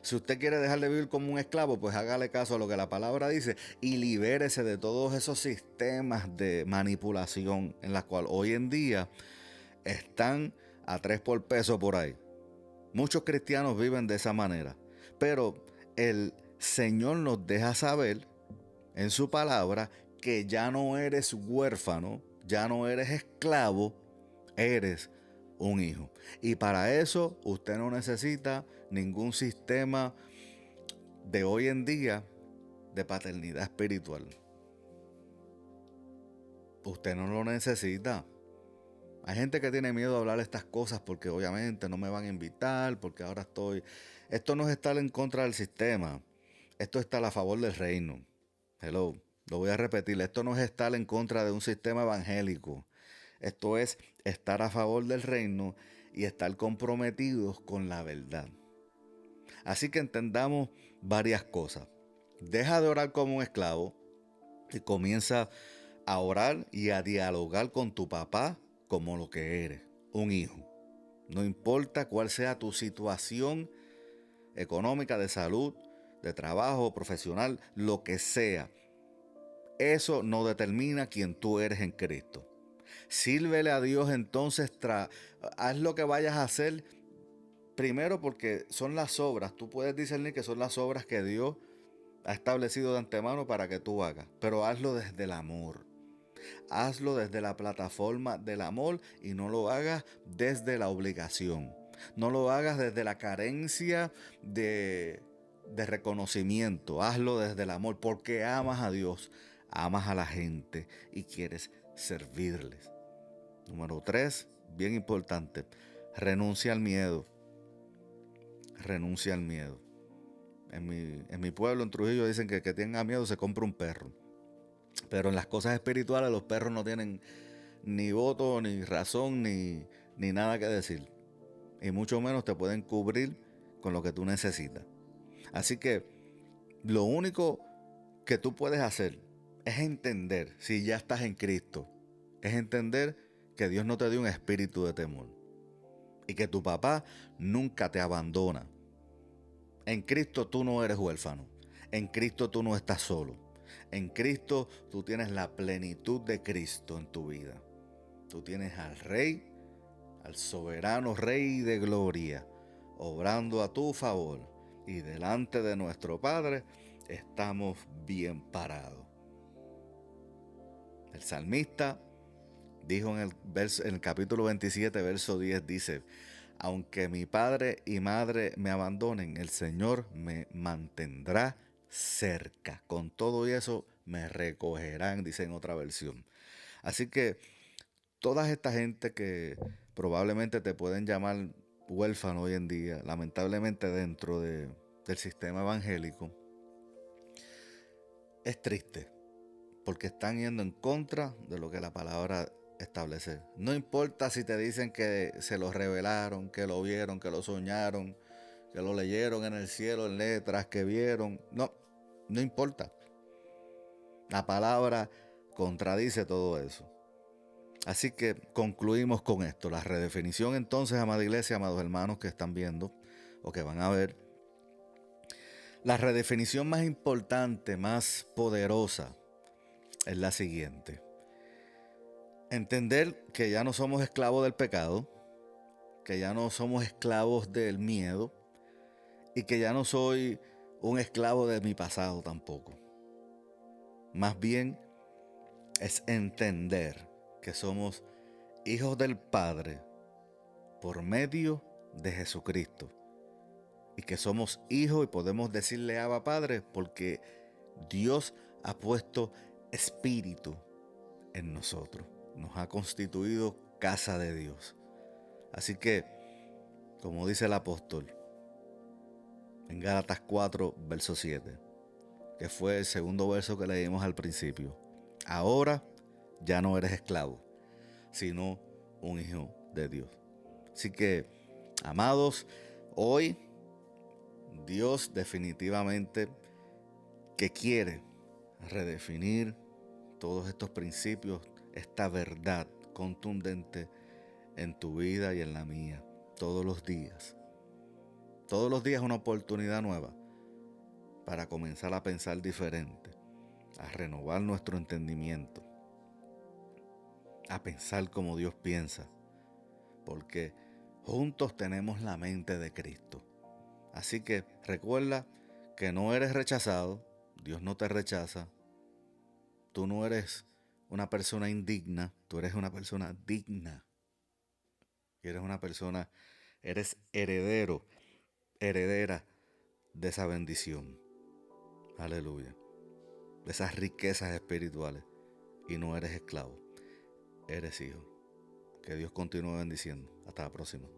Si usted quiere dejar de vivir como un esclavo, pues hágale caso a lo que la palabra dice y libérese de todos esos sistemas de manipulación en los cuales hoy en día están a 3 por peso por ahí. Muchos cristianos viven de esa manera, pero el Señor nos deja saber en su palabra que ya no eres huérfano, ya no eres esclavo, eres un hijo. Y para eso usted no necesita ningún sistema de hoy en día de paternidad espiritual. Usted no lo necesita. Hay gente que tiene miedo de hablar estas cosas porque obviamente no me van a invitar, porque ahora estoy... Esto no es estar en contra del sistema. Esto está a favor del reino. Hello, lo voy a repetir. Esto no es estar en contra de un sistema evangélico. Esto es estar a favor del reino y estar comprometidos con la verdad. Así que entendamos varias cosas. Deja de orar como un esclavo y comienza a orar y a dialogar con tu papá como lo que eres, un hijo. No importa cuál sea tu situación económica, de salud, de trabajo, profesional, lo que sea. Eso no determina quién tú eres en Cristo. Sírvele a Dios entonces, haz lo que vayas a hacer primero porque son las obras. Tú puedes discernir que son las obras que Dios ha establecido de antemano para que tú hagas, pero hazlo desde el amor. Hazlo desde la plataforma del amor y no lo hagas desde la obligación. No lo hagas desde la carencia de reconocimiento. Hazlo desde el amor porque amas a Dios, amas a la gente y quieres servirles. Número 3, bien importante, renuncia al miedo. Renuncia al miedo. En mi pueblo, en Trujillo, dicen que el que tenga miedo se compra un perro. Pero en las cosas espirituales los perros no tienen ni voto, ni razón, ni nada que decir. Y mucho menos te pueden cubrir con lo que tú necesitas. Así que lo único que tú puedes hacer es entender, si ya estás en Cristo, es entender que Dios no te dio un espíritu de temor. Y que tu papá nunca te abandona. En Cristo tú no eres huérfano. En Cristo tú no estás solo. En Cristo tú tienes la plenitud de Cristo en tu vida. Tú tienes al Rey, al soberano Rey de gloria, obrando a tu favor. Y delante de nuestro Padre estamos bien parados. El salmista dijo en el capítulo 27, verso 10, dice: aunque mi padre y madre me abandonen, el Señor me mantendrá cerca. Con todo y eso me recogerán, dice en otra versión. Así que toda esta gente que probablemente te pueden llamar huérfano hoy en día, lamentablemente dentro del sistema evangélico, es triste porque están yendo en contra de lo que la palabra establece. No importa si te dicen que se lo revelaron, que lo vieron, que lo soñaron, que lo leyeron en el cielo en letras, que vieron. No importa. La palabra contradice todo eso. Así que concluimos con esto. La redefinición entonces, amada iglesia, amados hermanos que están viendo o que van a ver, la redefinición más importante, más poderosa, es la siguiente. Entender que ya no somos esclavos del pecado, que ya no somos esclavos del miedo y que ya no soy un esclavo de mi pasado tampoco. Más bien es entender que somos hijos del Padre por medio de Jesucristo y que somos hijos y podemos decirle Abba Padre porque Dios ha puesto espíritu en nosotros, nos ha constituido casa de Dios. Así que, como dice el apóstol en Gálatas 4, verso 7, que fue el segundo verso que leímos al principio, ahora ya no eres esclavo, sino un hijo de Dios. Así que, amados, hoy Dios definitivamente que quiere redefinir todos estos principios, esta verdad contundente en tu vida y en la mía, todos los días. Todos los días una oportunidad nueva para comenzar a pensar diferente, a renovar nuestro entendimiento, a pensar como Dios piensa, porque juntos tenemos la mente de Cristo. Así que recuerda que no eres rechazado, Dios no te rechaza, tú no eres una persona indigna, tú eres una persona digna, y eres heredero, heredera de esa bendición. Aleluya. De esas riquezas espirituales. Y no eres esclavo, eres hijo. Que Dios continúe bendiciendo. Hasta la próxima.